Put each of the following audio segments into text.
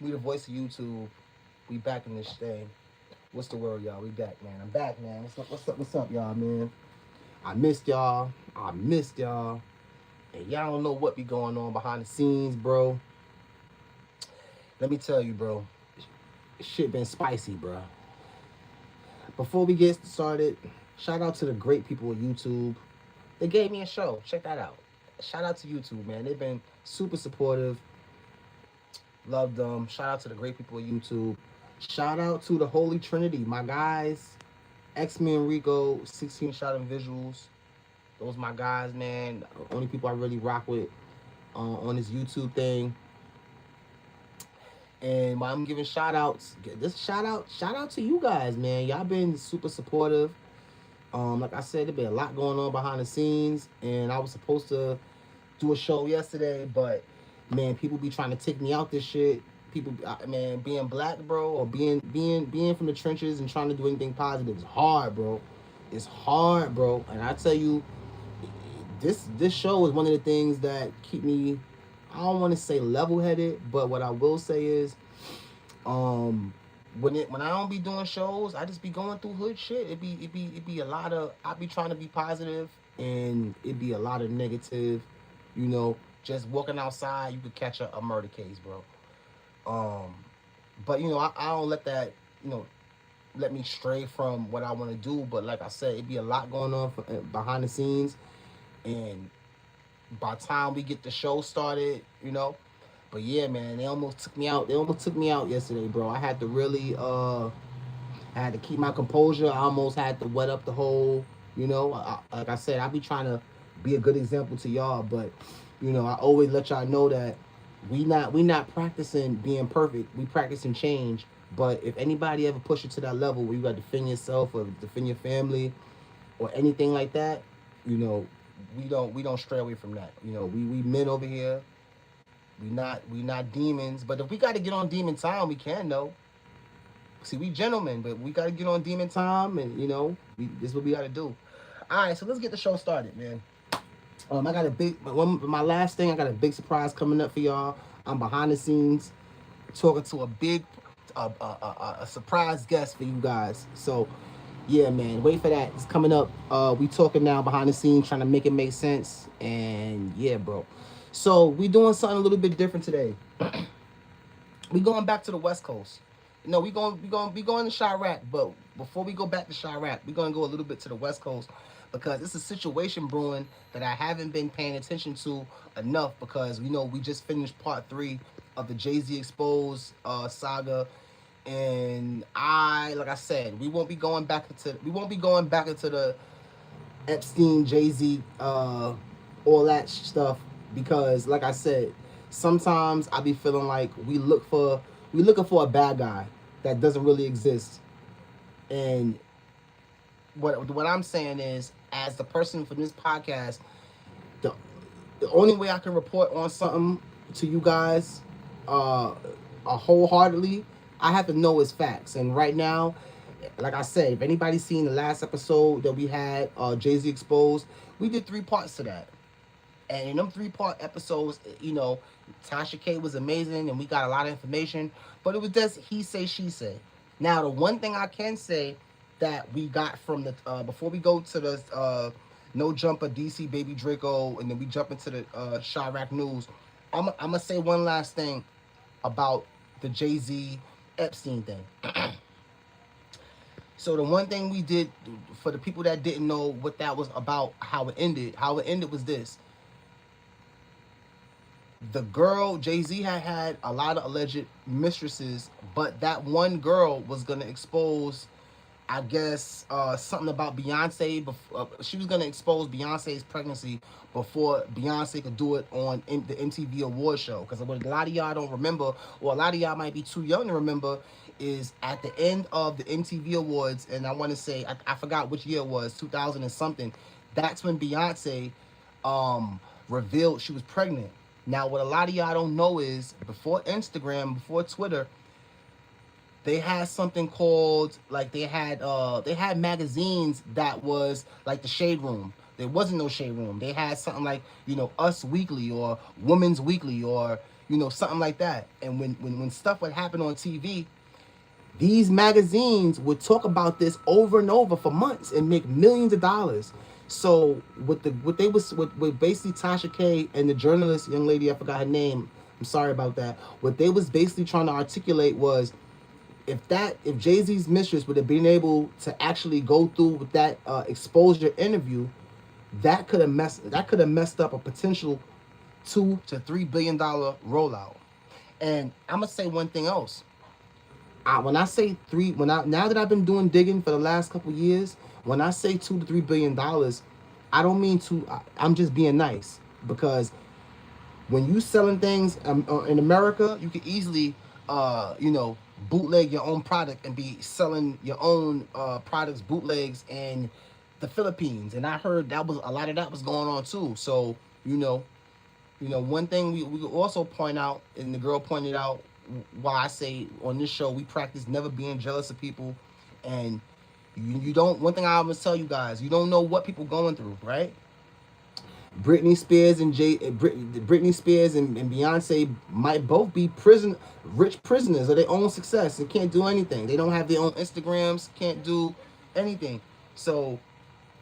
We the voice of YouTube. We back in this thing. What's the word, y'all? We back, man. I'm back, man. What's up? What's up? What's up, y'all, man? I missed y'all. I missed y'all. And y'all don't know what be going on behind the scenes, bro. Let me tell you, bro. Shit been spicy, bro. Before we get started, shout out to the great people of YouTube. They gave me a show. Check that out. Shout out to YouTube, man. They've been super supportive. Love them. Shout out to the great people of YouTube. Shout out to the Holy Trinity, my guys. X-Men Rico, 16 shot and visuals. Those my guys, man. Only people I really rock with on this YouTube thing. And while I'm giving shout outs, this shout out to you guys, man. Y'all been super supportive. Like I said, there been a lot going on behind the scenes, and I was supposed to do a show yesterday, but man, people be trying to take me out this shit. People, man, being black, bro, or being from the trenches and trying to do anything positive is hard, bro. It's hard, bro. And I tell you, this show is one of the things that keep me. I don't want to say level headed, but what I will say is, when I don't be doing shows, I just be going through hood shit. It be a lot of, I be trying to be positive, and it be a lot of negative. You know, just walking outside, you could catch a murder case, bro. But you know, I don't let that, let me stray from what I want to do. But like I said, it be a lot going on behind the scenes, and by the time we get the show started, But yeah, man, they almost took me out. They almost took me out yesterday, bro. I had to really, I had to keep my composure. I almost had to wet up the whole, like I said, I be trying to be a good example to y'all, but I always let y'all know that we not practicing being perfect. We practicing change. But if anybody ever push you to that level where you got to defend yourself or defend your family or anything like that, we don't stray away from that. We men over here. We not demons. But if we got to get on demon time, we can though. See, we gentlemen, but we got to get on demon time, and this is what we got to do. All right, so let's get the show started, man. I got my last thing. I got a big surprise coming up for y'all. I'm behind the scenes talking to a big, a surprise guest for you guys. So, yeah, man, wait for that. It's coming up. We talking now behind the scenes, trying to make it make sense. And yeah, bro. So we doing something a little bit different today. We going back to the West Coast. We going to Chirac, but before we go back to Chirac, we're gonna go a little bit to the West Coast, because it's a situation brewing that I haven't been paying attention to enough, because we just finished part 3 of the Jay-Z Exposed saga, and like I said, we won't be going back into the Epstein, Jay-Z, all that stuff, because like I said, sometimes I be feeling like we looking for a bad guy that doesn't really exist. And what I'm saying is, as the person from this podcast, the only way I can report on something to you guys wholeheartedly, I have to know it's facts. And right now, like I said, if anybody's seen the last episode that we had, Jay-Z Exposed, we did 3 parts to that. And in them 3-part episodes, Tasha K was amazing, and we got a lot of information. But it was just he say, she say. Now, the one thing I can say that we got from the before we go to the No Jumper DC Baby Draco, and then we jump into the Chirac news, I'm gonna say one last thing about the Jay-Z Epstein thing. So the one thing we did, for the people that didn't know what that was about, how it ended was this. The girl, Jay-Z had a lot of alleged mistresses, but that one girl was going to expose, I guess, something about Beyonce. She was going to expose Beyonce's pregnancy before Beyonce could do it on the MTV Awards show. Because what a lot of y'all don't remember, or a lot of y'all might be too young to remember, is at the end of the MTV Awards, and I want to say, I forgot which year it was, 2000 and something, that's when Beyonce revealed she was pregnant. Now, what a lot of y'all don't know is, before Instagram, before Twitter, they had something called, like, they had magazines that was like the Shade Room. There wasn't no Shade Room. They had something like, Us Weekly or Women's Weekly, or, something like that. And when stuff would happen on TV, these magazines would talk about this over and over for months and make millions of dollars. So what basically Tasha K and the journalist, young lady, I forgot her name, I'm sorry about that. What they was basically trying to articulate was, if Jay-Z's mistress would have been able to actually go through with that exposure interview, that could have messed up a potential $2 to $3 billion rollout. And I'm gonna say one thing else. When I say now that I've been doing digging for the last couple years, when I say $2 to $3 billion, I don't mean to. I'm just being nice, because when you selling things in America, you can easily, bootleg your own product and be selling your own products bootlegs in the Philippines. And I heard that was a lot of that was going on too. So one thing we also point out, and the girl pointed out, why I say on this show we practice never being jealous of people, and you don't. One thing I always tell you guys, you don't know what people going through, right? Britney Spears and Beyonce might both be rich prisoners of their own success and can't do anything. They don't have their own Instagrams, can't do anything. So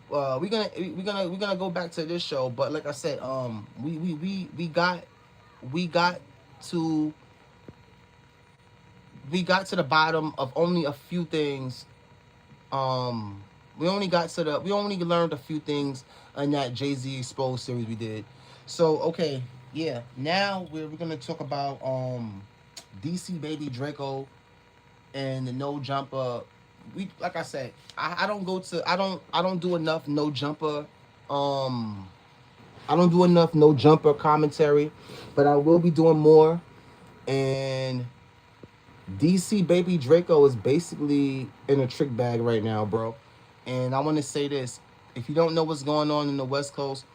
we're gonna go back to this show, but like I said, we got to the bottom of only a few things. We only learned a few things in that Jay-Z Exposed series we did. So okay, yeah. Now we're gonna talk about DC Baby Draco and the No Jumper. Like I said, I don't do enough No Jumper. I don't do enough No Jumper commentary, but I will be doing more. And DC Baby Draco is basically in a trick bag right now, bro. And I want to say this: if you don't know what's going on in the West Coast,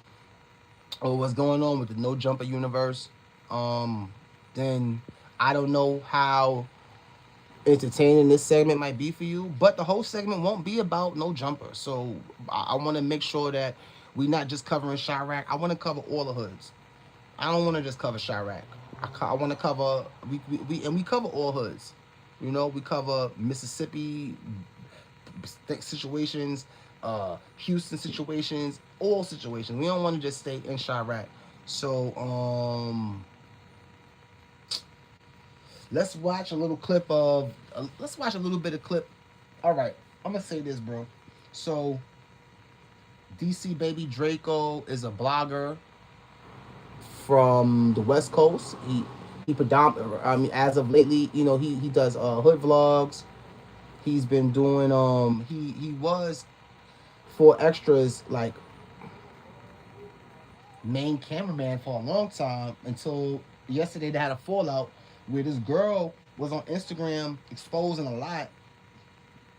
or what's going on with the No Jumper universe, then I don't know how entertaining this segment might be for you. But the whole segment won't be about No Jumper. So I want to make sure that we're not just covering Chirac. I want to cover all the hoods. I don't want to just cover Chirac. I want to cover we cover all hoods. We cover Mississippi situations, Houston situations, all situations. We don't want to just stay in Chirac. So let's watch a little clip of let's watch a little bit of clip. All right, I'm gonna say this, bro. So DC Baby Draco is a blogger from the West Coast. He predominantly, as of lately, he does hood vlogs. He's been doing he was for extras like main cameraman for a long time, until yesterday they had a fallout where this girl was on Instagram exposing a lot,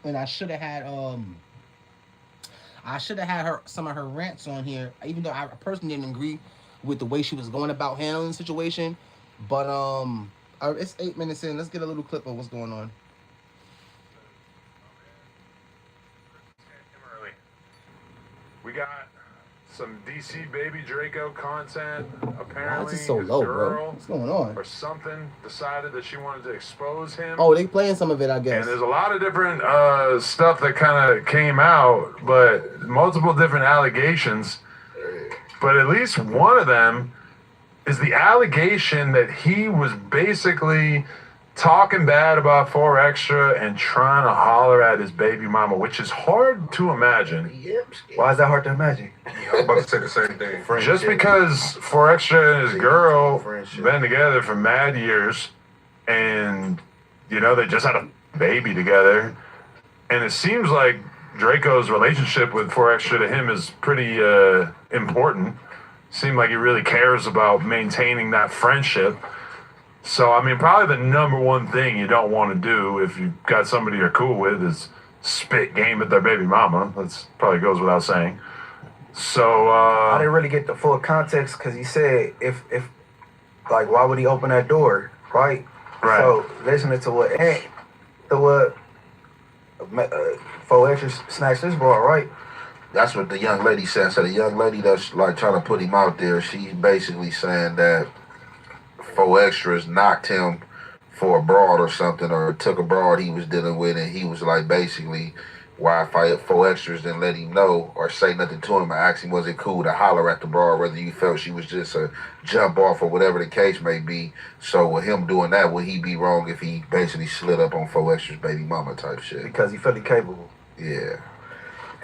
and I should have had her some of her rants on here, even though I personally didn't agree with the way she was going about handling the situation. But it's 8 minutes in. Let's get a little clip of what's going on. We got some DC Baby Draco content. Apparently, why is it so low, bro? What's going on? Or something decided that she wanted to expose him. Oh, they playing some of it, I guess. And there's a lot of different stuff that kind of came out, but multiple different allegations. But at least one of them is the allegation that he was basically talking bad about 4 Extra and trying to holler at his baby mama, which is hard to imagine. Why is that hard to imagine? I was about to say the same thing. Just because 4 Extra and his girl been together for mad years, and they just had a baby together, and it seems like Draco's relationship with 4 Extra to him is pretty important. Seemed like he really cares about maintaining that friendship. So, probably the number one thing you don't want to do if you've got somebody you're cool with is spit game at their baby mama. That probably goes without saying. So, I didn't really get the full context, because he said if why would he open that door, right? Right. So, listening to what 4 Extra snatched this ball, right? That's what the young lady said. So the young lady that's like trying to put him out there, she's basically saying that four extras knocked him for a broad or something, or took a broad he was dealing with, and he was like, basically, why fight four extras didn't let him know or say nothing to him or ask him was it cool to holler at the broad, whether you felt she was just a jump off or whatever the case may be. So with him doing that, would he be wrong if he basically slid up on four extras baby mama type shit? Because he felt capable. Yeah.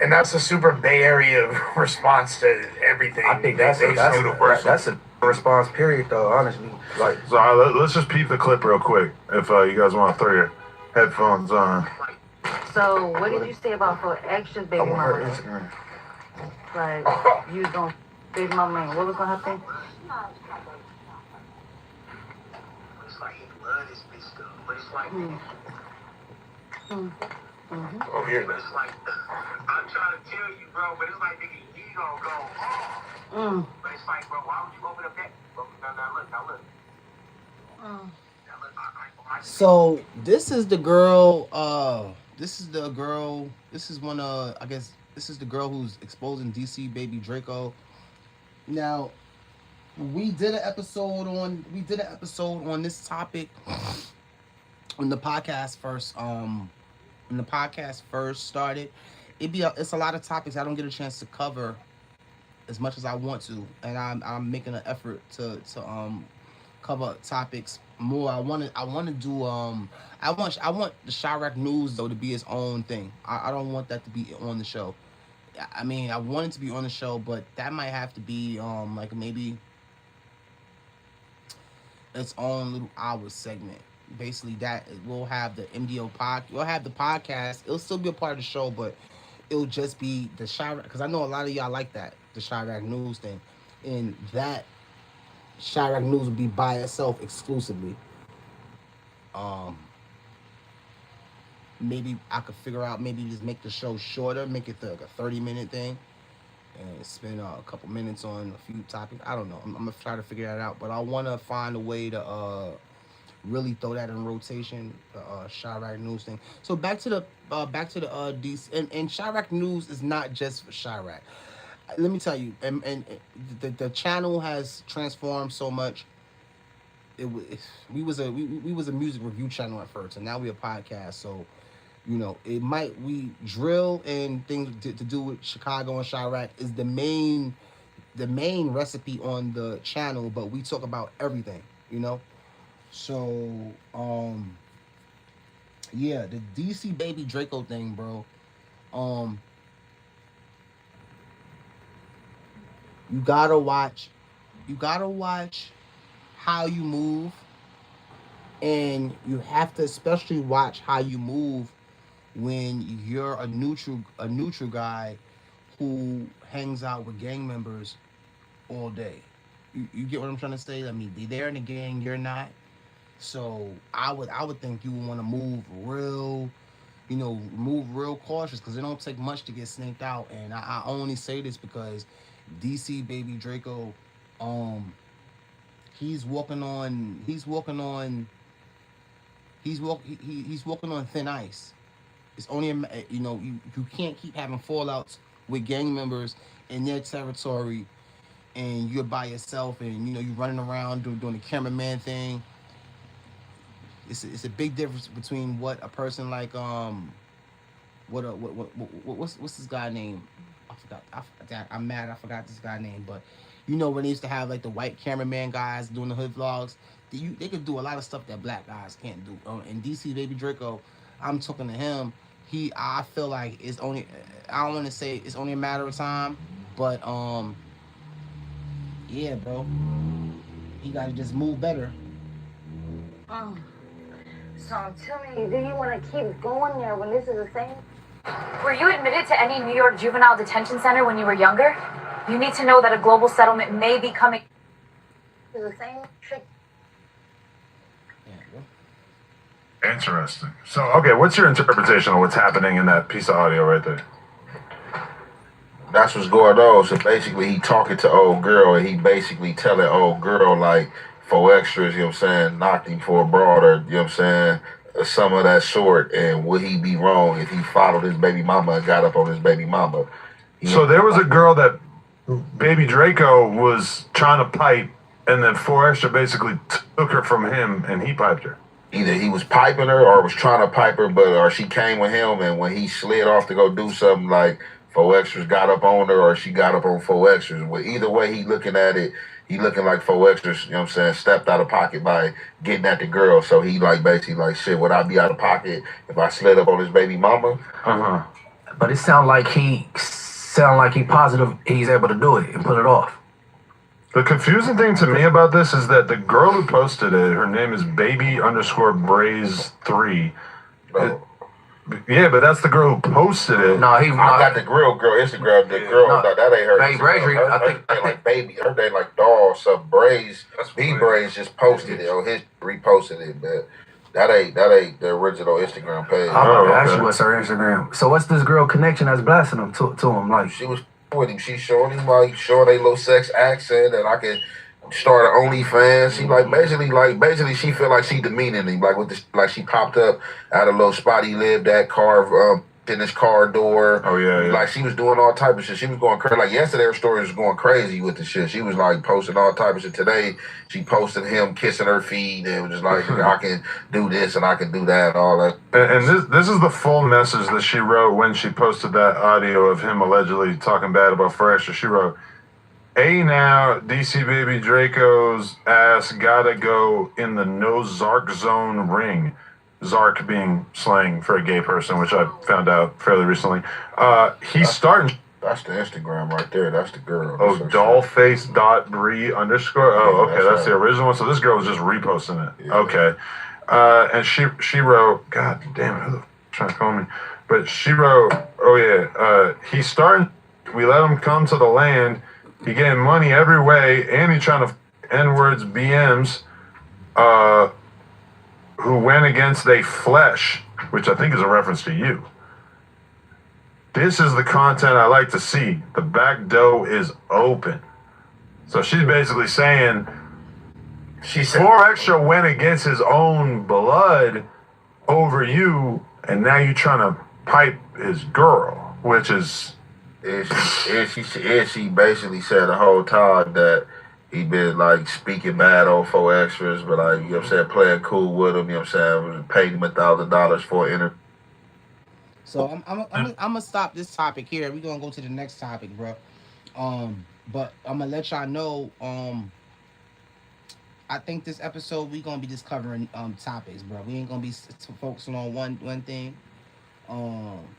And that's a super Bay Area response to everything. I think that's a response period though, honestly. Like, So let's just peep the clip real quick. If you guys want to throw your headphones on. So what did you say about for extras, baby I want her mama? Instagram. Like you was gonna baby mama, and what was gonna happen? It's like he love this bitch stuff, but it's like, Oh, here. but it's like, I'm trying to tell you, bro, but it's like, nigga, he gonna go off. But it's like, bro, why would you open up that? Bro, now look. So this is the girl. This is the girl who's exposing DC Baby Draco. Now, we did an episode on this topic when the podcast first started. It's a lot of topics I don't get a chance to cover as much as I want to, and I'm making an effort to cover topics more. I want the Chirac news though to be its own thing. I don't want that to be on the show. I mean, I want it to be on the show, but that might have to be like maybe its own little hour segment. Basically, that we'll have the MDO we'll have the podcast. It'll still be a part of the show, but it'll just be the Chirac, because I know a lot of y'all like that, the Chirac news thing, and that Chirac news will be by itself exclusively. Maybe I could figure out, maybe just make the show shorter, make it like a 30-minute thing, and spend a couple minutes on a few topics. I don't know. I'm gonna try to figure that out, but I want to find a way to really throw that in rotation, the Chirac news thing. So back to the DC, and Chirac news is not just for Chirac. Let me tell you, and the channel has transformed so much. We was a music review channel at first, and now we're a podcast. So, you know, we drill and things to do with Chicago and Chirac is the main recipe on the channel, but we talk about everything, you know. So, yeah, the DC Baby Draco thing, bro. You gotta watch how you move, and you have to especially watch how you move when you're a neutral guy who hangs out with gang members all day. You get what I'm trying to say? I mean, they're in the gang, you're not. So I would think you would want to move real cautious, because it don't take much to get snaked out. And I only say this because DC Baby Draco, he's walking on thin ice. It's only you can't keep having fallouts with gang members in their territory, and you're by yourself, and you're running around doing the cameraman thing. It's a big difference between what a person like what's this guy name? I forgot. I'm mad I forgot this guy's name, but when they used to have like the white cameraman guys doing the hood vlogs, they could do a lot of stuff that black guys can't do. And DC Baby Draco, I'm talking to him. I feel like it's only, I don't want to say it's only a matter of time, but yeah, bro, he gotta just move better. So I'm telling you, do you want to keep going there when this is the same? Were you admitted to any New York juvenile detention center when you were younger? You need to know that a global settlement may be coming. It's the same trick. Interesting. So, okay, what's your interpretation of what's happening in that piece of audio right there? That's what's going on. So basically, he talking to old girl, and he basically telling old girl, like, for extras, knocked him for a broad, or, some of that sort, and would he be wrong if he followed his baby mama and got up on his baby mama? So there was a girl that Baby Draco was trying to pipe And then 4 Extra basically took her from him and he piped her. Either he was piping her or was trying to pipe her, or she came with him, and when he slid off to go do something, like 4 Extras got up on her or she got up on 4 Extras. Well, either way he looking at it, he looking like 4 Extras, you know what I'm saying, stepped out of pocket by getting at the girl. So he like basically like, shit, would I be out of pocket if I slid up on his baby mama? Uh-huh. But it sound like he positive he's able to do it and pull it off. The confusing thing to me about this is that the girl who posted it, her name is baby_braze3. No. Yeah, but that's the girl who posted it. No, I got the girl Instagram. The girl, No, that ain't her. Baby Brazy, Her I think name like baby. Her name like doll. Some Braze. Braze just posted it on his reposted it, but that ain't the original Instagram page. I'm about to ask okay. you what's her Instagram. So what's this girl connection that's blasting him to him? Like She was with him. She showing him like showing a little sex accent, and I can start an OnlyFans. She basically she feel like she demeaning him, like with this, like she popped up at a little spot he lived at, car in his car door. Oh yeah. Like she was doing all type of shit. She was going crazy. Like yesterday, her story was going crazy with the shit. She was like posting all type of shit. Today, she posted him kissing her feet and was just like, I can do this and I can do that and all that. And this is the full message that she wrote when she posted that audio of him allegedly talking bad about 4 Extra. She wrote, "Hey now, DC Baby Draco's ass gotta go in the no Zark zone ring." Zark being slang for a gay person, which I found out fairly recently. He's starting. That's the Instagram right there. That's the girl. Oh, dollface.bree_. Oh, okay, that's the right. original one. So this girl was just reposting it. Yeah. Okay. And she wrote, God damn it, who the f trying to call me? But she wrote, oh yeah, he's starting. We let him come to the land. He getting money every way, and he trying to N-words BMs. Who went against they flesh, which I think is a reference to you. This is the content I like to see. The back door is open. So she's basically saying, She said, 4 Extra went against his own blood over you, and now you're trying to pipe his girl, which is... She basically said the whole time that he been like speaking bad on 4 Extras, but like, you know what I'm saying, playing cool with him, you know what I'm saying, paid him $1,000 for an interview. So I'm gonna stop this topic here. We're gonna go to the next topic, bro. But I'm gonna let y'all know. I think this episode we gonna be just covering topics, bro. We ain't gonna be focusing on one thing.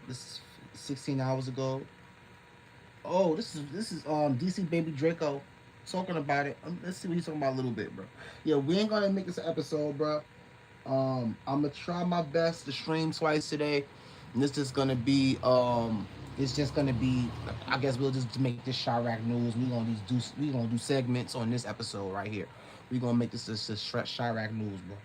This is 16 hours ago. Oh, this is DC Baby Draco talking about it. Let's see what he's talking about a little bit, bro. Yeah, we ain't gonna make this an episode, bro. I'm gonna try my best to stream twice today. And this is gonna be it's just gonna be, I guess we'll just make this Chirac news. We gonna do segments on this episode right here. We gonna make this Chirac news, bro.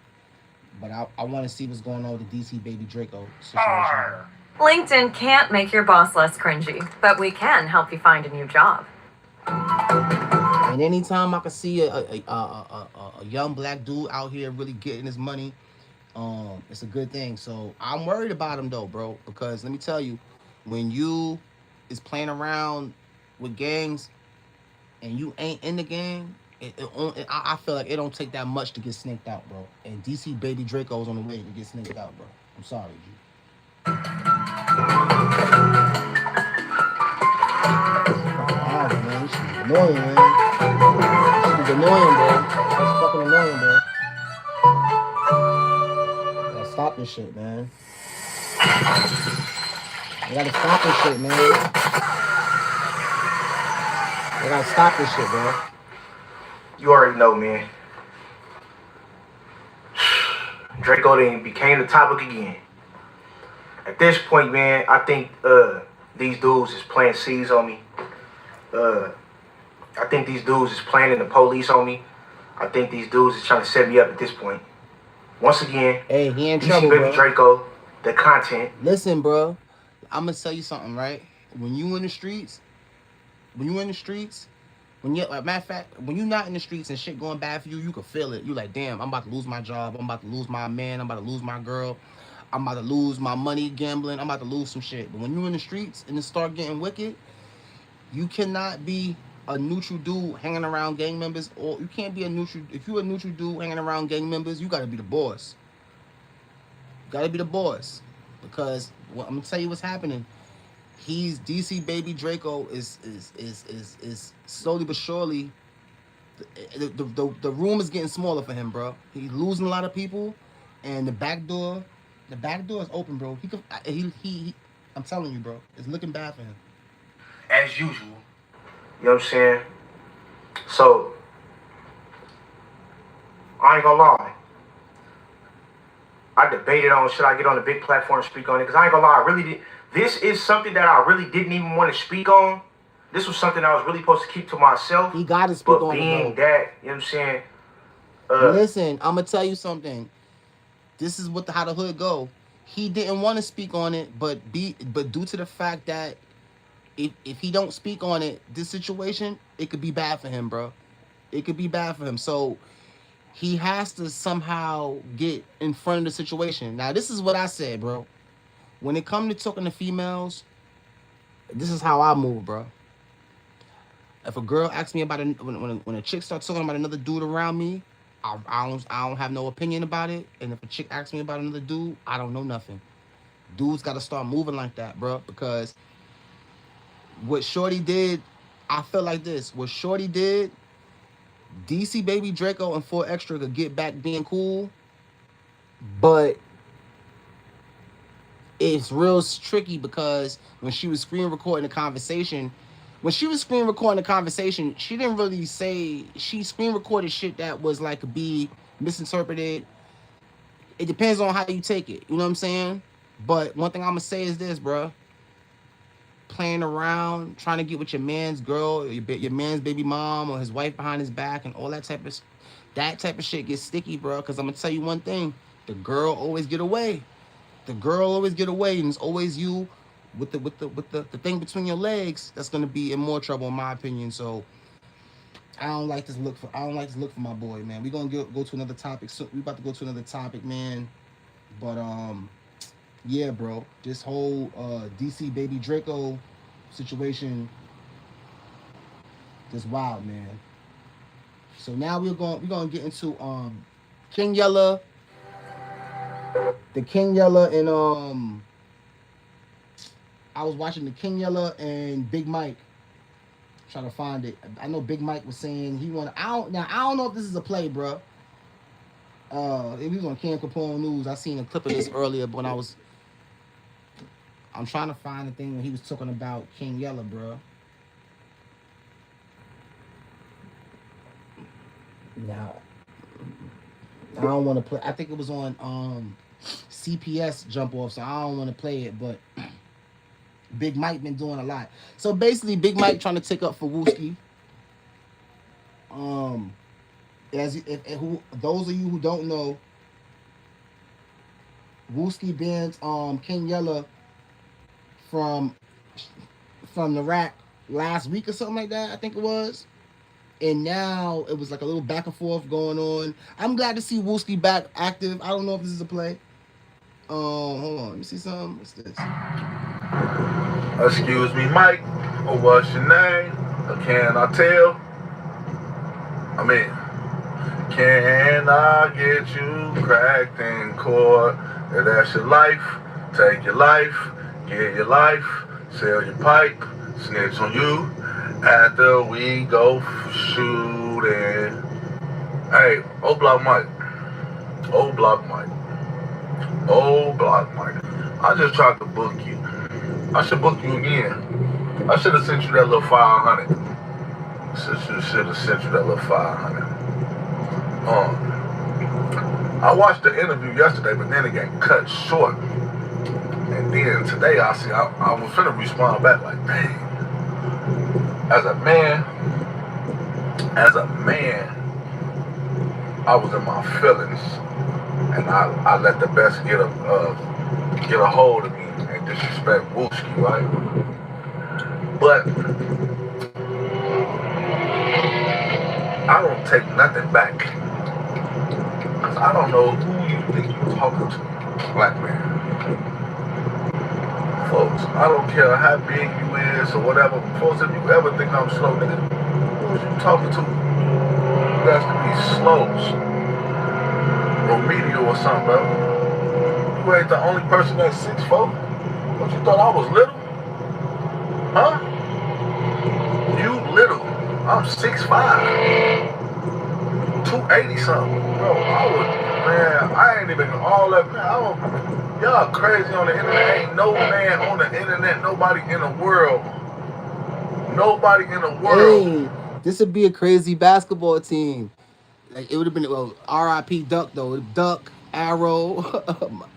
But I want to see what's going on with the DC Baby Draco situation. LinkedIn can't make your boss less cringy, but we can help you find a new job. And anytime I can see a young black dude out here really getting his money, it's a good thing. So I'm worried about him though, bro, because let me tell you, when you is playing around with gangs and you ain't in the gang, I feel like it don't take that much to get snaked out, bro. And DC Baby Draco's on the way to get snaked out, bro. I'm sorry, G. Man, this shit is annoying, man. This shit is annoying, bro. It's fucking annoying, bro. Gotta stop this shit, man. You gotta stop this shit, man. You gotta stop this shit, bro. you already know, man. Draco then became the topic again. At this point, man, I think these dudes is planting seeds on me. I think these dudes is planning the police on me. I think these dudes is trying to set me up at this point. Once again, Hey, he in DC trouble, Baby bro. Draco, the content. Listen, bro. I'm gonna tell you something, right? When you in the streets, matter of fact, when you not in the streets and shit going bad for you, you can feel it. You like, damn, I'm about to lose my job. I'm about to lose my man. I'm about to lose my girl. I'm about to lose my money gambling. I'm about to lose some shit. But when you in the streets and it start getting wicked, you cannot be a neutral dude hanging around gang members, or you can't be a neutral. If you're a neutral dude hanging around gang members, you got to be the boss. You got to be the boss, because I'm gonna tell you what's happening. He's DC baby Draco is slowly but surely. The room is getting smaller for him, bro. He's losing a lot of people, and the back door is open, bro. He I'm telling you, bro, it's looking bad for him. As usual. You know what I'm saying? So, I ain't gonna lie. I debated on should I get on the big platform and speak on it, because I ain't gonna lie, I really did. This is something that I really didn't even want to speak on. This was something I was really supposed to keep to myself. He got to speak but on it, being bro. that, you know what I'm saying? Listen, I'm gonna tell you something. This is how the hood go. He didn't want to speak on it, but due to the fact that if he don't speak on it, this situation, it could be bad for him, bro. It could be bad for him. So he has to somehow get in front of the situation. Now, this is what I said, bro. When it comes to talking to females, this is how I move, bro. If a girl asks me about when a chick starts talking about another dude around me, I don't have no opinion about it. And if a chick asks me about another dude, I don't know nothing. Dudes got to start moving like that, bro. Because what Shorty did, I feel like this. What Shorty did, DC Baby Draco and 4 Extra could get back being cool, but it's real tricky because when she was screen recording the conversation, she didn't really say, she screen recorded shit that was like could be misinterpreted. It depends on how you take it. You know what I'm saying? But one thing I'm gonna say is this, bro. Playing around, trying to get with your man's girl, your man's baby mom, or his wife behind his back, and all that type of shit gets sticky, bro. Because I'm gonna tell you one thing: the girl always get away. The girl always get away, and it's always you with the thing between your legs that's gonna be in more trouble, in my opinion. So I don't like this look for my boy, man. We gonna go to another topic. So we about to go to another topic, man. But yeah, bro, this whole DC Baby Draco situation is wild, man. So now we're gonna get into King Yella, the King Yella, and I was watching the King Yella and Big Mike. Trying to find it. I know Big Mike was saying he wanted. I don't know if this is a play, bro. It was on Cam Capone News. I seen a clip of this earlier, but I'm trying to find the thing when he was talking about King Yella, bro. Now, I don't want to play. I think it was on CPS jump off, so I don't want to play it. But Big Mike been doing a lot. So basically, Big Mike trying to take up for Wooski. Those of you who don't know, Wooski banned King Yella from the rack last week or something like that, I think it was. And now it was like a little back and forth going on. I'm glad to see Wooski back active. I don't know if this is a play. Hold on, let me see something. What's this? Excuse me, Mike. Or what's your name? Or can I tell? I mean, can I get you cracked in court? If that's your life, take your life, get your life, sell your pipe, snitch on you. After we go shooting. Hey, old block Mike. Old block Mike. Old block Mike. I just tried to book you. I should book you again. I should have sent you that little 500. Should have sent you that little 500. I watched the interview yesterday, but then it got cut short. And then today I was finna respond back like, dang. As a man, I was in my feelings, and I let the best get a hold of me and disrespect Wooski, right? But I don't take nothing back, cause I don't know who you think you're talking to, black man. Folks, I don't care how big you is or whatever. Folks, if you ever think I'm slow, nigga, is you talking to? You guys to be slows. Remedial or something, bro. You ain't the only person that's 6'4". What, you thought I was little? Huh? You little. I'm 6'5". 280 something. Bro, I ain't even all that, man. Y'all crazy on the internet. Ain't no man on the internet, nobody in the world. Nobody in the world. Hey, this would be a crazy basketball team. Like, it would have been, well, R.I.P. Duck though. Duck, Arrow,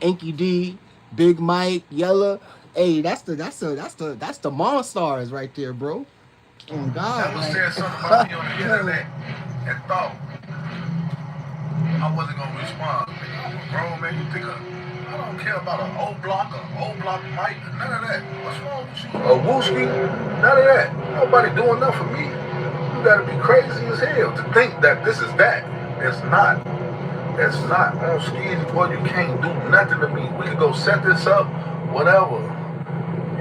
Inky D, Big Mike, Yella. Hey, that's the Monstars right there, bro. Oh God. Never said something about me on the internet and thought I wasn't gonna respond. I'm a grown man. You think I don't care about an O block mic, none of that. What's wrong with you? A Wooski, none of that. Nobody doing nothing for me. You gotta be crazy as hell to think that this is that. It's not. It's not. On skis, boy, you can't do nothing to me. We could go set this up, whatever.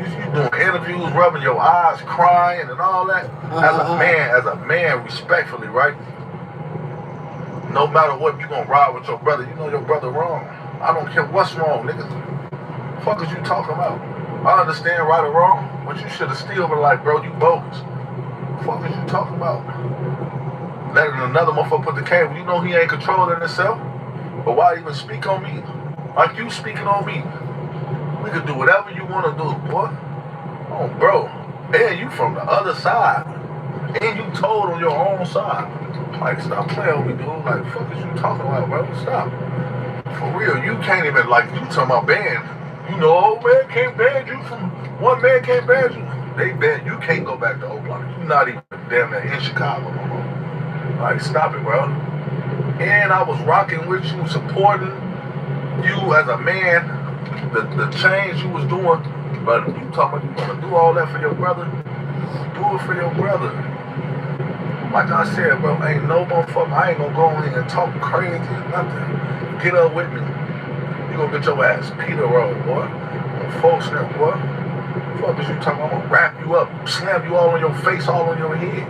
You doing interviews, rubbing your eyes, crying and all that. As a man, respectfully, right? No matter what, you gonna ride with your brother. You know your brother wrong. I don't care what's wrong, nigga. The fuck is you talking about? I understand right or wrong, but you should have still been like, bro, you bogus. The fuck is you talking about? Letting another motherfucker put the cable. You know he ain't controlling himself. But why even speak on me? Like you speaking on me. We could do whatever you want to do, boy. Oh, bro. And you from the other side. And you told on your own side. Like, stop playing with me, dude. Like, fuck is you talking about, bro? Stop. For real, you can't even, like, you talking about ban. You know, old man can't ban you from, one man can't ban you. They ban, you can't go back to O Block. You're not even damn near in Chicago, bro. Like, stop it, bro. And I was rocking with you, supporting you as a man, the change you was doing. But you talking about you want to do all that for your brother? Do it for your brother. Like I said, bro, ain't no motherfucker. I ain't gonna go on here and talk crazy or nothing. Get up with me. You gonna get your ass Peter Roll, boy. Folks now, boy. Fuck is you talking about? I'm gonna wrap you up, slam you all on your face, all on your head.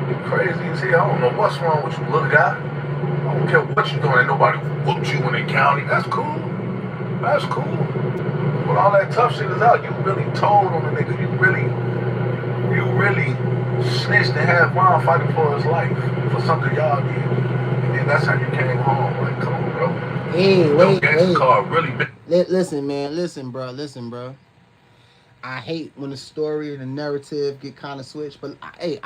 You crazy as hell. I don't know what's wrong with you, little guy. I don't care what you doing. Ain't nobody whooped you in the county. That's cool. That's cool. But all that tough shit is out. You really told on the nigga. You really snitched and had Ron fighting for his life for something y'all did. And then that's how you came home. Like, come on, bro. Hey, wait. Car really big. Listen, man. Listen, bro. I hate when the story and the narrative get kind of switched. But hey,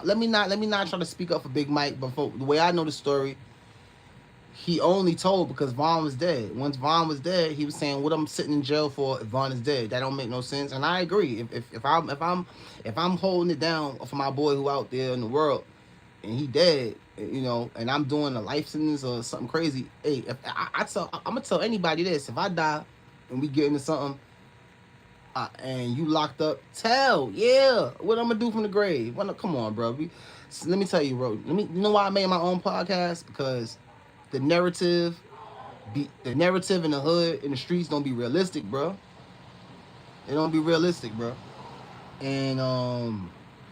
let me not try to speak up for Big Mike. But the way I know the story, he only told because Vaughn was dead. Once Vaughn was dead, he was saying, "What I'm sitting in jail for if Vaughn is dead?" That don't make no sense. And I agree. If I'm holding it down for my boy who out there in the world and he dead, you know, and I'm doing a life sentence or something crazy, hey, I'm gonna tell anybody this: if I die and we get into something and you locked up, what I'm gonna do from the grave? Well, no, come on, bro. Let me tell you, bro. You know why I made my own podcast? Because the narrative in the hood, in the streets, don't be realistic, bro. It don't be realistic, bro. And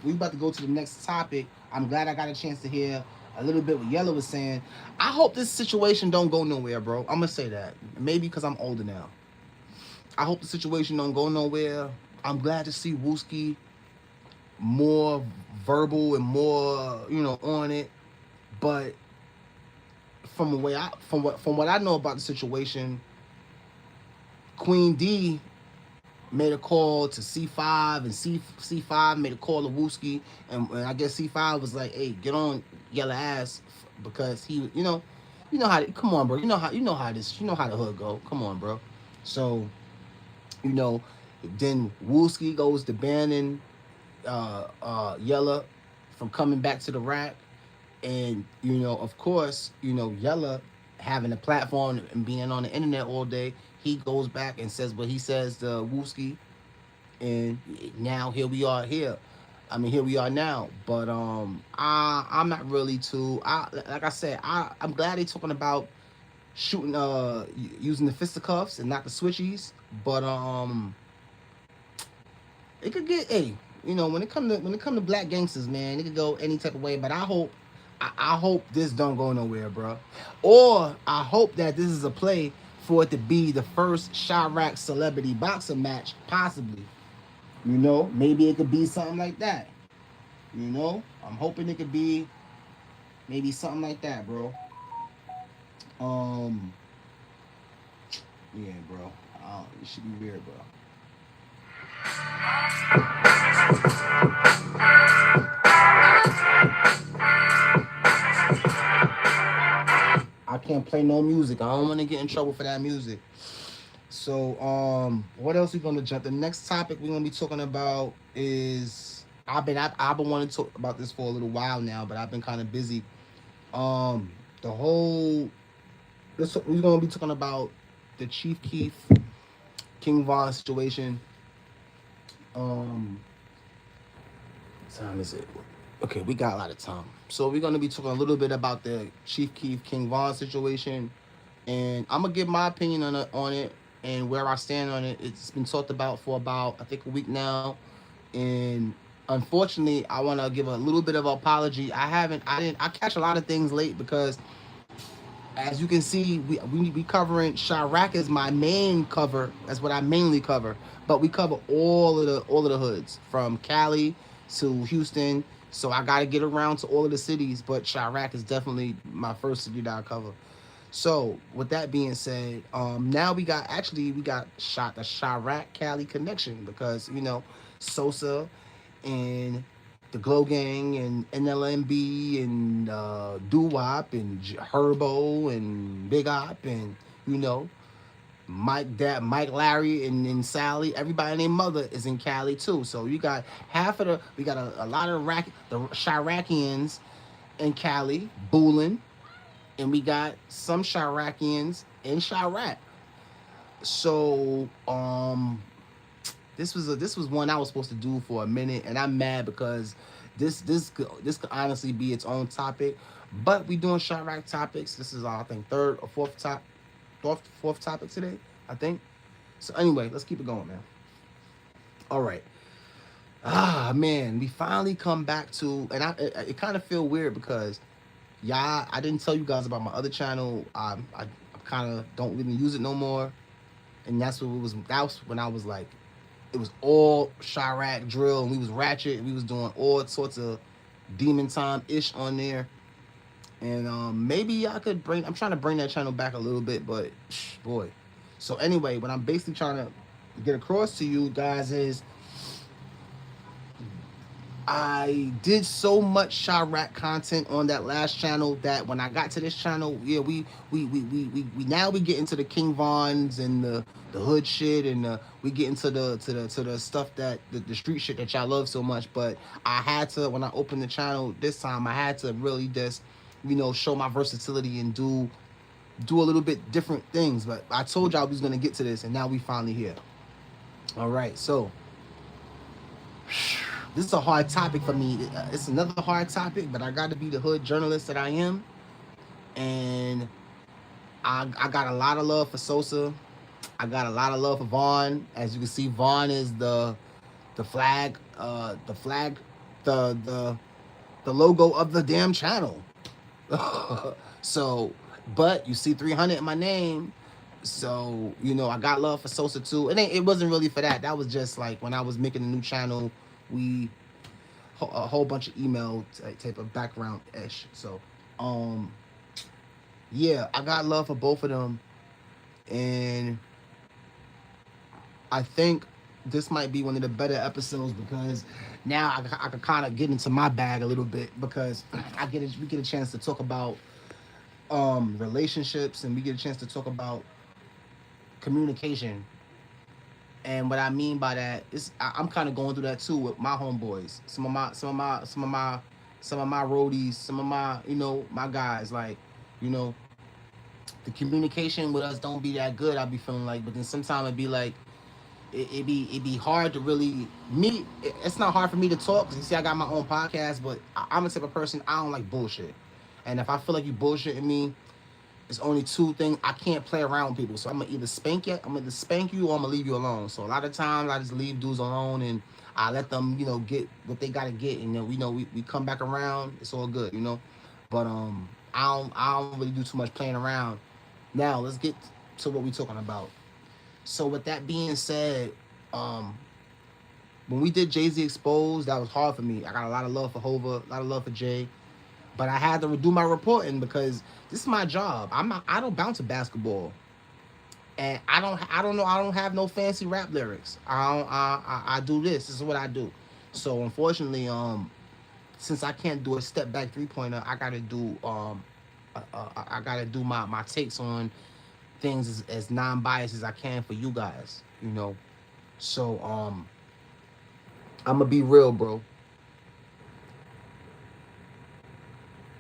we about to go to the next topic. I'm glad I got a chance to hear a little bit what Yella was saying. I hope this situation don't go nowhere, bro. I'm gonna say that. Maybe because I'm older now. I hope the situation don't go nowhere. I'm glad to see Wooski more verbal and more, on it. But from what I know about the situation, Queen D made a call to C5, and C5 made a call to Wooski, and I guess C5 was like, "Hey, get on Yella ass," because he, come on, bro, you know how the hood go. Come on, bro. So, then Wooski goes to banning Yella from coming back to the rack. And, of course, Yella having a platform and being on the internet all day, he goes back and says what he says to Wooski. And now here we are now. But I'm not really like I said, I'm glad they're talking about shooting, using the fisticuffs and not the switchies. But it could get, when it come to black gangsters, man, it could go any type of way. But I hope this don't go nowhere, bro. Or I hope that this is a play for it to be the first Chirac celebrity boxing match, possibly. Maybe it could be something like that. I'm hoping it could be maybe something like that, bro. Yeah, bro. It should be weird, bro. I can't play no music. I don't want to get in trouble for that music. So, what else we gonna jump? The next topic we're gonna be talking about is I've been wanting to talk about this for a little while now, but I've been kind of busy. The whole we're gonna be talking about the Chief Keef King Von situation. What time is it? Okay, we got a lot of time. So we're gonna be talking a little bit about the Chief Keef King Von situation, and I'm gonna give my opinion on it and where I stand on it. It's been talked about for about I think a week now, and unfortunately, I want to give a little bit of an apology. I catch a lot of things late because, as you can see, we covering Chirac is my main cover. That's what I mainly cover. But we cover all of the hoods from Cali to Houston. So I got to get around to all of the cities. But Chirac is definitely my first city that I cover. So with that being said, now we got shot the Chirac Cali connection because Sosa and the Glow Gang and NLMB and Doo-Wop and Herbo and Big Op and Mike Larry and Sally. Everybody and their mother is in Cali too. So you got we got a lot of the Chiracians in Cali, Boolin, and we got some Chiracians in Chirac. So this was one I was supposed to do for a minute, and I'm mad because this could honestly be its own topic. But we doing Chirac topics. This is I think third or fourth topic today, I think. So anyway, let's keep it going, man. All right. Man, we finally come back to, and it kind of feel weird because I didn't tell you guys about my other channel. I kind of don't really use it no more, and that's what it was. That was when I was like, it was all Chirac drill, and we was ratchet, and we was doing all sorts of demon time ish on there. And maybe I could I'm trying to bring that channel back a little bit, but boy. So anyway, what I'm basically trying to get across to you guys is I did so much Chirac content on that last channel that when I got to this channel, yeah, we now we get into the King Vons and the hood shit, and we get into the stuff that the street shit that y'all love so much. But I had to, when I opened the channel this time, I had to really just show my versatility and do a little bit different things. But I told y'all we was gonna get to this, and now we finally here. All right, so this is a hard topic for me. It's another hard topic, but I got to be the hood journalist that I am. And I got a lot of love for Sosa. I got a lot of love for Vaughn. As you can see, Vaughn is the flag, the logo of the damn channel. So, but you see 300 in my name. So, I got love for Sosa too. It wasn't really for that. That was just like when I was making a new channel, we a whole bunch of email type of background ish. So yeah, I got love for both of them, and I think this might be one of the better episodes because now I can kind of get into my bag a little bit because we get a chance to talk about relationships, and we get a chance to talk about communication. And what I mean by that is I'm kind of going through that too with my homeboys. Some of my roadies, some of my my guys. Like, the communication with us don't be that good. I be feeling like, but then sometimes it be like it be hard to really meet. It's not hard for me to talk because you see I got my own podcast, but I'm the type of person I don't like bullshit. And if I feel like you bullshitting me, It's only two things. I can't play around with people. So I'm gonna either spank you, or I'm gonna leave you alone. So a lot of times I just leave dudes alone and I let them, get what they gotta get, and then we come back around. It's all good, But I don't really do too much playing around. Now let's get to what we're talking about. So with that being said, um, when we did Jay-Z Exposed, that was hard for me. I got a lot of love for Hova, a lot of love for Jay. But I had to do my reporting because this is my job. I don't bounce a basketball. And I don't have no fancy rap lyrics. I do this. This is what I do. So unfortunately, since I can't do a step back 3-pointer, I gotta do my takes on things as non-biased as I can for you guys, So I'm gonna be real, bro.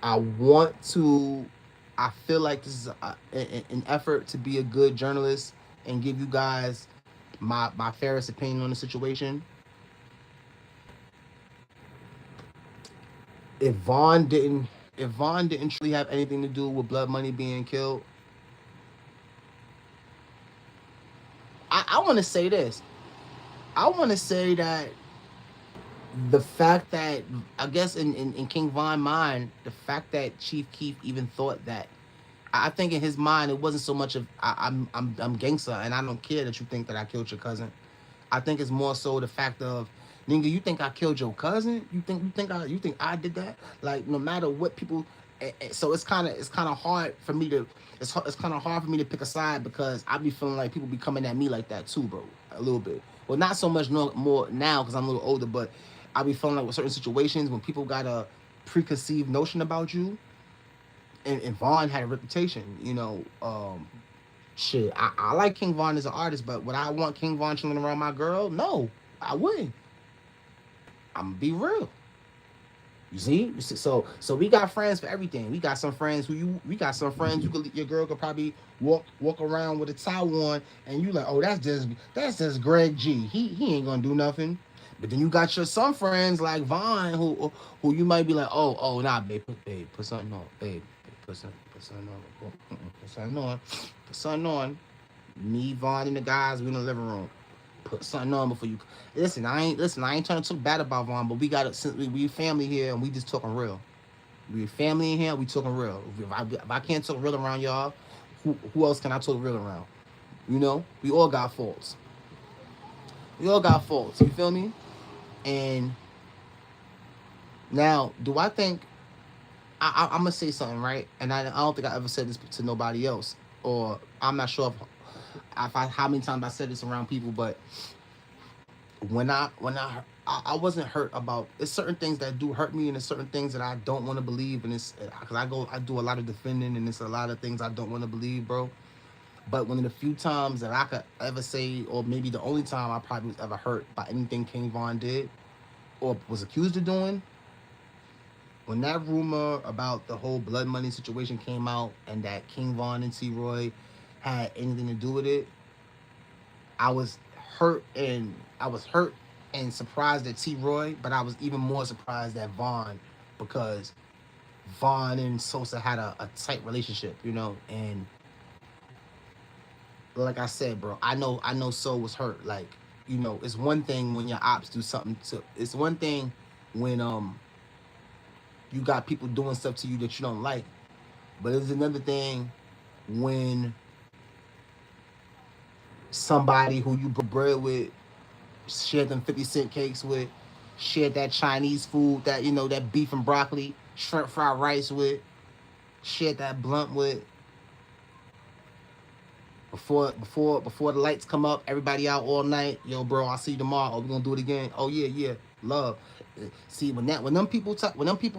I feel like this is an effort to be a good journalist and give you guys my fairest opinion on the situation. If Vaughn didn't truly have anything to do with Blood Money being killed, I want to say this. I want to say that the fact that, I guess in King Von's mind, the fact that Chief Keef even thought that, I think in his mind it wasn't so much of I'm gangster and I don't care that you think that I killed your cousin. I think it's more so the fact of, nigga, you think I killed your cousin? You think I did that? Like, no matter what people. So it's kind of hard for me to pick a side, because I be feeling like people be coming at me like that too, bro. A little bit. Well, not so much more now because I'm a little older, but I be feeling like with certain situations when people got a preconceived notion about you, and Vaughn had a reputation, shit. I like King Von as an artist, but would I want King Von chilling around my girl? No, I wouldn't. I'm gonna be real. You see, so we got friends for everything. We got some friends your girl could probably walk around with a towel on, and you like, oh, that's just Greg G. He ain't gonna do nothing. But then you got some friends like Vaughn who you might be like, oh nah, babe, put something on, babe, put something on, put something on. Me, Vaughn, and the guys, we in the living room. Put something on before you listen. I ain't trying to talk bad about Vaughn, but we got it, since we family here and we just talking real. We family in here, we talking real. If I can't talk real around y'all, who else can I talk real around? We all got faults. You feel me? And now, do I think I'm gonna say something, right? And I don't think I ever said this to nobody else, or I'm not sure how many times I said this around people, but when I wasn't hurt about, it's certain things that do hurt me, and it's certain things that I don't want to believe, and it's because I do a lot of defending, and it's a lot of things I don't want to believe, bro. But one of the few times that I could ever say, or maybe the only time I probably was ever hurt by anything King Von did or was accused of doing, when that rumor about the whole Blood Money situation came out and that King Von and T-Roy had anything to do with it, I was hurt and surprised at T-Roy, but I was even more surprised at Von, because Von and Sosa had a tight relationship, and like I said, bro, I know So was hurt. Like, it's one thing when your ops do something it's one thing when you got people doing stuff to you that you don't like, but it's another thing when somebody who you broke bread with, shared them 50-cent cakes with, shared that Chinese food, that that beef and broccoli, shrimp fried rice with, shared that blunt with. Before the lights come up, everybody out all night. Yo, bro, I'll see you tomorrow. Oh, we gonna do it again. Oh yeah, love. See, when them people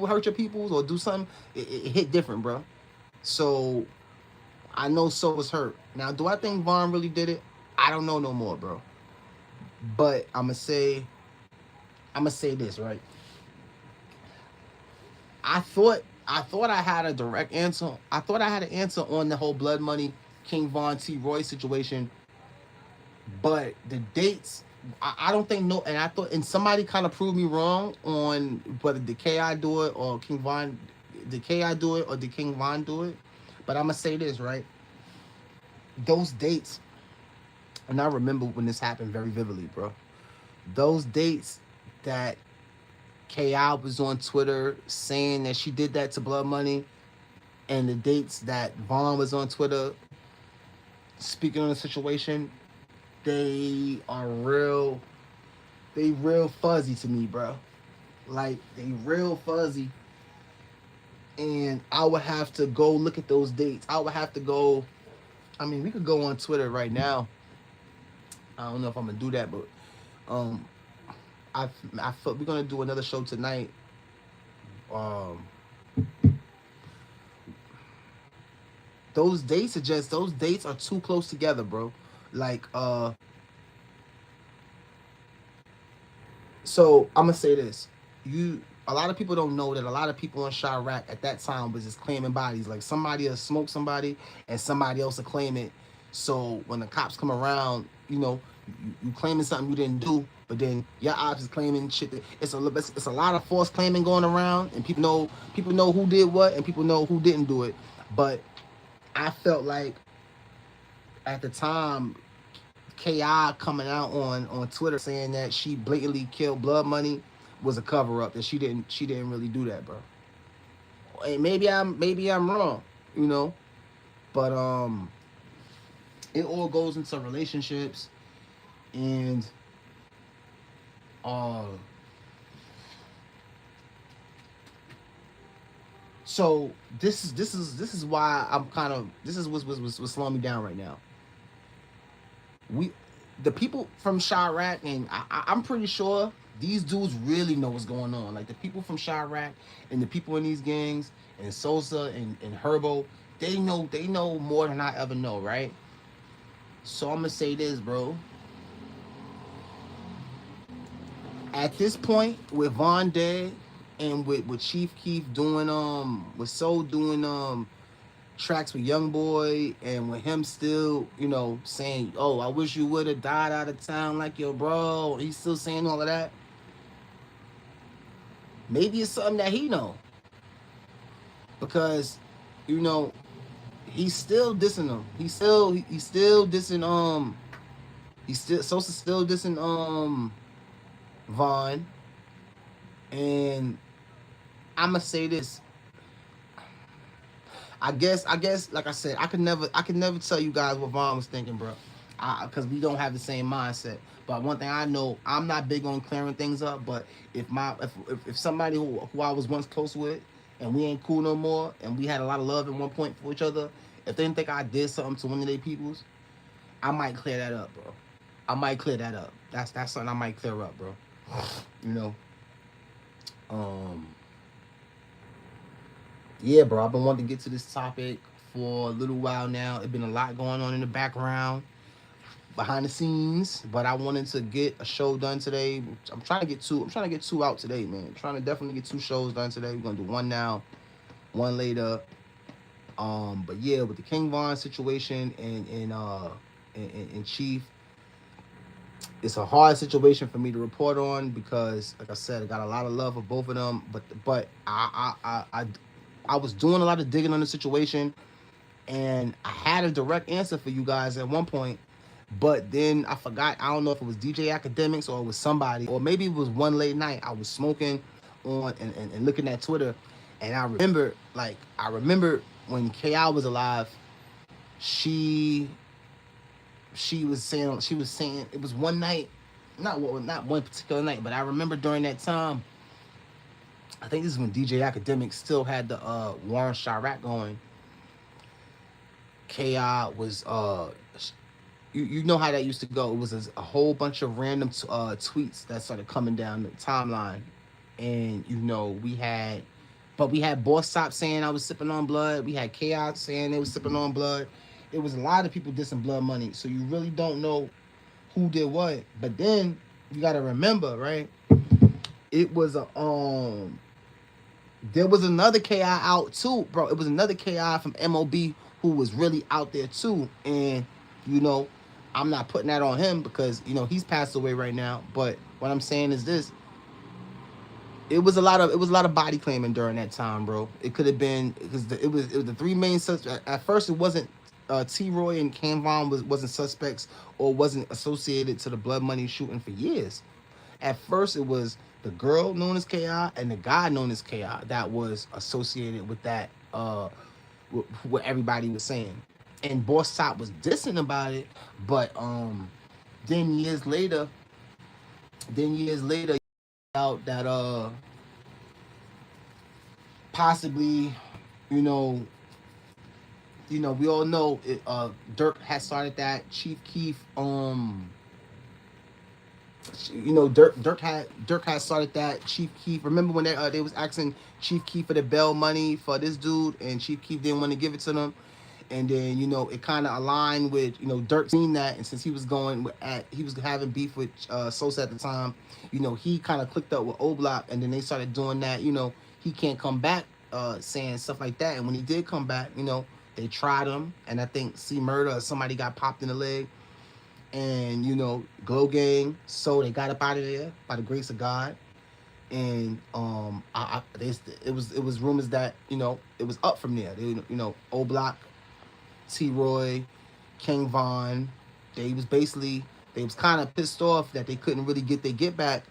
hurt your peoples or do something, it hit different, bro. So I know So was hurt. Now, do I think Vaughn really did it? I don't know no more, bro. But I'ma say this, right? I thought I had a direct answer. I thought I had an answer on the whole Blood Money King Von T-Roy situation, but the dates, I don't think no. And I thought, and somebody kind of proved me wrong on whether did KI do it or King Von, did KI do it or did King Von do it? But I'm gonna say this, right? Those dates, and I remember when this happened very vividly, bro. Those dates that KI was on Twitter saying that she did that to Blood Money, and the dates that Vaughn was on Twitter speaking on the situation, they are real. They real fuzzy to me, bro. Like, they real fuzzy. And I would have to go look at those dates. I would have to go. I mean, we could go on Twitter right now. I don't know if I'm gonna do that, but I thought we're gonna do another show tonight. Those dates are too close together, bro. Like, so I'm gonna say this. A lot of people don't know that a lot of people in Chirac at that time was just claiming bodies. Like, somebody will smoke somebody and somebody else will claim it. So when the cops come around, you claiming something you didn't do, but then your ops is claiming shit. It's a lot of false claiming going around, and people know who did what, and people know who didn't do it. But I felt like at the time, KI coming out on Twitter saying that she blatantly killed Blood Money was a cover up, that she didn't really do that, bro. And maybe I'm wrong, but it all goes into relationships, and so this is why I'm kind of, this is what's slowing me down right now. The people from Chirac, and I'm pretty sure these dudes really know what's going on. Like, the people from Chirac and the people in these gangs and Sosa and Herbo, they know more than I ever know, right? So I'm gonna say this, bro. At this point, with Von dead, and with Chief Keef doing with Soul doing tracks with Young Boy, and with him still, saying, "Oh, I wish you would have died out of town like your bro." He's still saying all of that. Maybe it's something that he know, because, he's still dissing him. He's still dissing Sosa still dissing Vaughn. And I'ma say this. I guess, like I said, I could never tell you guys what Vaughn was thinking, bro. Because we don't have the same mindset. But one thing I know, I'm not big on clearing things up. But if somebody who I was once close with, and we ain't cool no more, and we had a lot of love at one point for each other, if they didn't think I did something to one of their peoples, I might clear that up, bro. I might clear that up. That's something I might clear up, bro. Yeah, bro, I've been wanting to get to this topic for a little while now. It's been a lot going on in the background, behind the scenes, but I wanted to get a show done today. I'm trying to get two out today, man. I'm trying to definitely get 2 shows done today. We're gonna do one now, one later. But yeah, with the King Von situation and Chief, it's a hard situation for me to report on, because, like I said, I got a lot of love for both of them. But I was doing a lot of digging on the situation, and I had a direct answer for you guys at one point, but then I forgot. I don't know if it was DJ Academics or it was somebody, or maybe it was one late night. I was smoking on and looking at Twitter, and I remember when KI was alive, she was saying it was one night, not one particular night, but I remember during that time, I think this is when DJ Academics still had the Warren Chirac going. KI was you know how that used to go. It was a whole bunch of random tweets that started coming down the timeline, and we had Boss Top saying I was sipping on blood. We had Chaos saying they was sipping on blood. It was a lot of people dissing Blood Money, so you really don't know who did what. But then you gotta remember, right? It was there was another KI out too, bro. It was another KI from MOB who was really out there too, and I'm not putting that on him because he's passed away right now. But what I'm saying is this: it was a lot of body claiming during that time, bro. It could have been because it was the three main suspects. At first, it wasn't T. Roy and Cam Vaughn wasn't suspects or wasn't associated to the Blood Money shooting for years. At first, it was the girl known as Ki and the guy known as Ki that was associated with that. What everybody was saying, and Boss Top was dissing about it, but then years later, out that possibly, you know, we all know it, Durk had started that. Chief Keef, Durk had started that. Chief Keef. Remember when they was asking Chief Keef for the bail money for this dude, and Chief Keef didn't want to give it to them. And then it kind of aligned with Durk seen that, and since he was he was having beef with Sosa at the time, he kind of clicked up with O Block, and then they started doing that. He can't come back, saying stuff like that. And when he did come back, they tried him, and I think C Murder or somebody got popped in the leg, and Glow Gang, so they got up out of there by the grace of God. And it was rumors that it was up from there. O Block, T. Roy, King Von, they was kind of pissed off that they couldn't really get their get back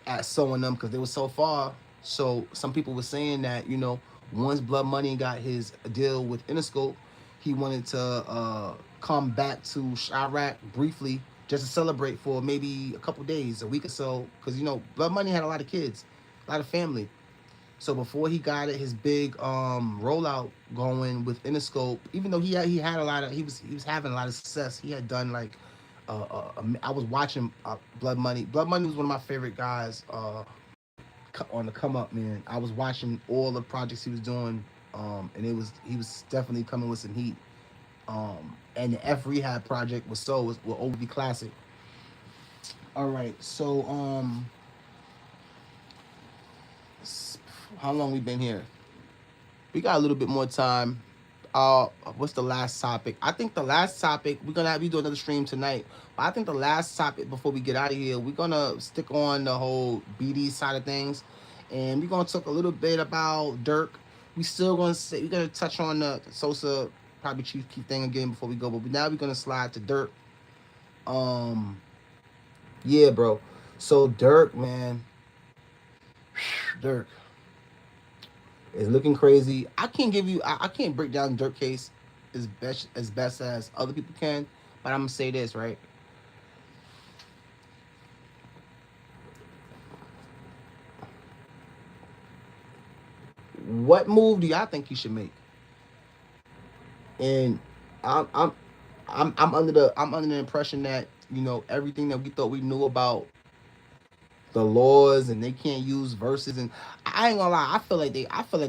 at sewing them because they were so far. So some people were saying that once Blood Money got his deal with Interscope, he wanted to come back to Chirac briefly just to celebrate for maybe a couple days, a week or so, because Blood Money had a lot of kids, a lot of family. So before he got his big rollout going with Interscope, even though he had a lot of he was having a lot of success, he had done like I was watching Blood Money. Blood Money was one of my favorite guys on the come up, man. I was watching all the projects he was doing, and he was definitely coming with some heat. And the F Rehab project will always be classic. All right, so how long we been here? We got a little bit more time. What's the last topic? I think the last topic, we do another stream tonight. But I think the last topic before we get out of here, we're gonna stick on the whole BD side of things, and we're gonna talk a little bit about Durk. We're gonna touch on the Sosa, probably Chief Keef thing again before we go, but now we're gonna slide to Durk. Yeah, bro. So Durk, man, Durk is looking crazy. I can't break down Durk case as best as other people can, but I'm gonna say this, right? What move do y'all think he should make? And I'm under the impression that everything that we thought we knew about the laws and they can't use verses, and I ain't gonna lie, I feel like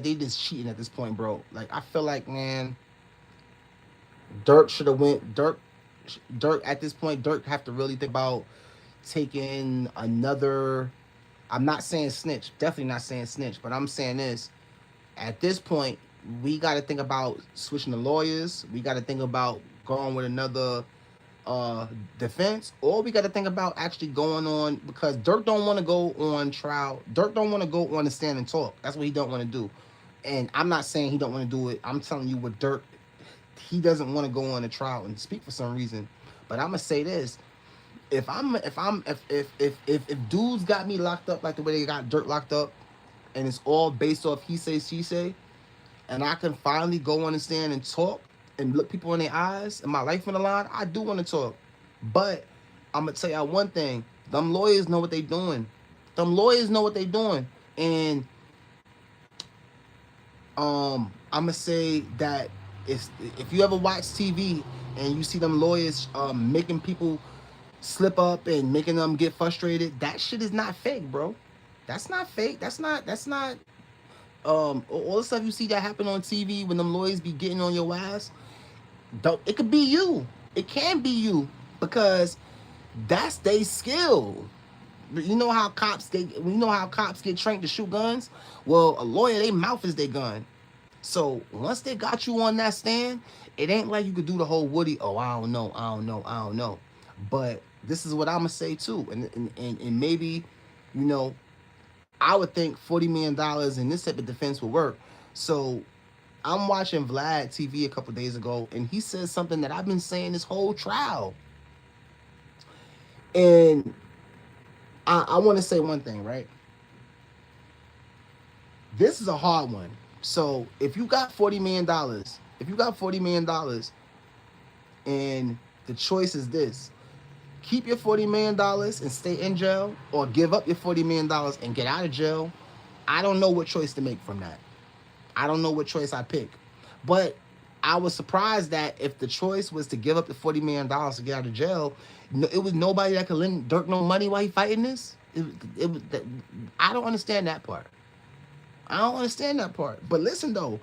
they just cheating at this point, bro. Like I feel like, man, Durk should have went. Durk at this point, Durk have to really think about taking another. I'm not saying snitch, definitely not saying snitch, but I'm saying this. At this point, we got to think about switching the lawyers. We got to think about going with another defense, or we got to think about actually going on, because Durk don't want to go on trial. Durk don't want to go on the stand and talk. That's what he don't want to do. And I'm not saying he don't want to do it. I'm telling you what Durk, he doesn't want to go on a trial and speak for some reason. But I'm gonna say this: if dudes got me locked up like the way they got Durk locked up, and it's all based off he say she say, and I can finally go on the stand and talk and look people in their eyes and my life on the line, I do want to talk. But I'm gonna tell y'all one thing: them lawyers know what they doing. Them lawyers know what they doing, and I'm gonna say that if you ever watch TV and you see them lawyers making people slip up and making them get frustrated, that shit is not fake, bro. That's not fake. That's not all the stuff you see that happen on TV when them lawyers be getting on your ass. It could be you. It can be you, because that's their skill. You know how cops get trained to shoot guns? Well, a lawyer, their mouth is their gun. So once they got you on that stand, it ain't like you could do the whole Woody, oh, I don't know. But this is what I'm gonna say too, and maybe, I would think $40 million in this type of defense would work. So I'm watching Vlad TV a couple days ago, and he says something that I've been saying this whole trial. And I want to say one thing, right? This is a hard one. So if you got $40 million, and the choice is this: keep your $40 million and stay in jail, or give up your $40 million and get out of jail, I don't know what choice to make from that. I don't know what choice I pick. But I was surprised that if the choice was to give up the $40 million to get out of jail, it was nobody that could lend Durk no money while he fighting this. I don't understand that part. But listen, though,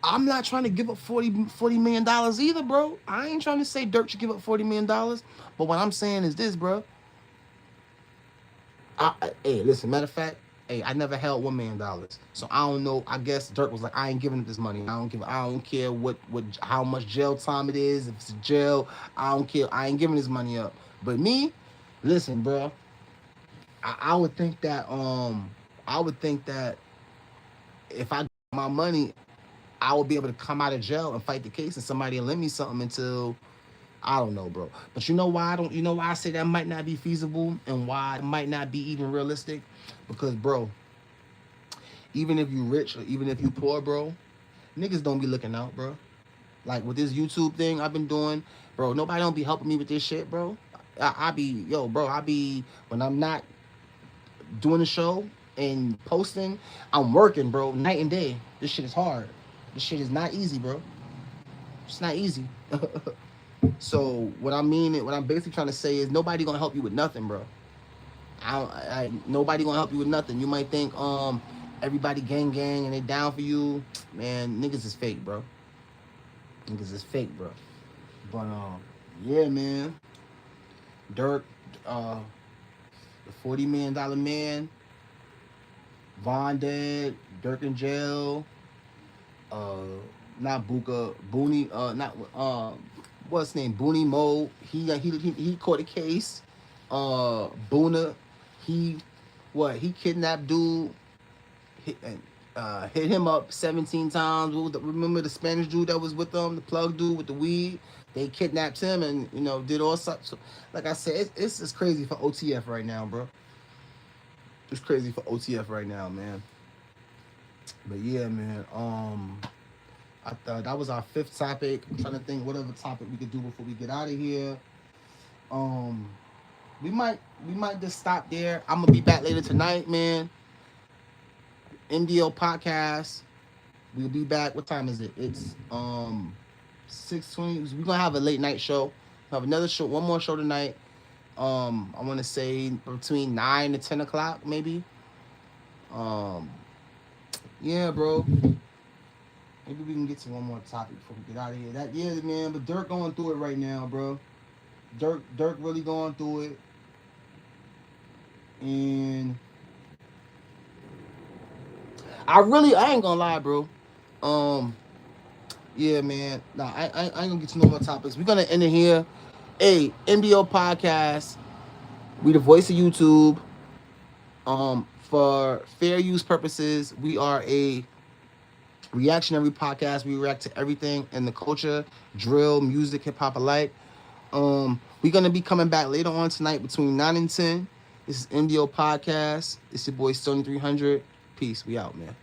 I'm not trying to give up $40 million either, bro. I ain't trying to say Durk should give up $40 million. But what I'm saying is this, bro. Hey, listen, matter of fact, hey, I never held $1 million. So I don't know. I guess Durk was like, I ain't giving up this money. I don't care how much jail time it is. If it's jail, I don't care. I ain't giving this money up. But me, listen, bro. I would think that if I got my money, I would be able to come out of jail and fight the case, and somebody will lend me something until, I don't know, bro. But you know why I say that might not be feasible and why it might not be even realistic? Because, bro, even if you rich or even if you poor, bro, niggas don't be looking out, bro. Like with this YouTube thing I've been doing, bro, nobody don't be helping me with this shit, bro. I be when I'm not doing the show and posting, I'm working, bro, night and day. This shit is hard. This shit is not easy, bro. It's not easy. So what I'm basically trying to say is nobody gonna help you with nothing, bro. Nobody gonna help you with nothing. You might think everybody gang and they down for you. Man, niggas is fake, bro. But yeah, man. Durk, the $40 million man. Von dead. Durk in jail. Not Buka, Booney. What's his name? Booney Mo. He caught a case. Boona, he kidnapped dude. Hit him up 17 times. Remember the Spanish dude that was with them, the plug dude with the weed? They kidnapped him and did all sorts. Like I said, it's crazy for OTF right now, bro. It's crazy for OTF right now, man. But yeah, man. I thought that was our 5th topic. I'm trying to think what other topic we could do before we get out of here. We might just stop there. I'm gonna be back later tonight, man. MDO podcast. We'll be back. What time is it? It's 6:20. We're gonna have a late night show. Have another show, one more show tonight. I want to say between 9 and 10 o'clock, maybe. Yeah, bro. Maybe we can get to one more topic before we get out of here. Man. But Durk going through it right now, bro. Durk really going through it. And I ain't gonna lie, bro. Yeah, man. Nah, I ain't gonna get to no more topics. We're gonna end it here. Hey, MDO podcast. We the voice of YouTube. For fair use purposes, we are a reactionary podcast. We react to everything in the culture, drill, music, hip hop alike. We're gonna be coming back later on tonight between 9 and 10. This is MDO podcast. It's your boy Stony 300. Peace. We out, man.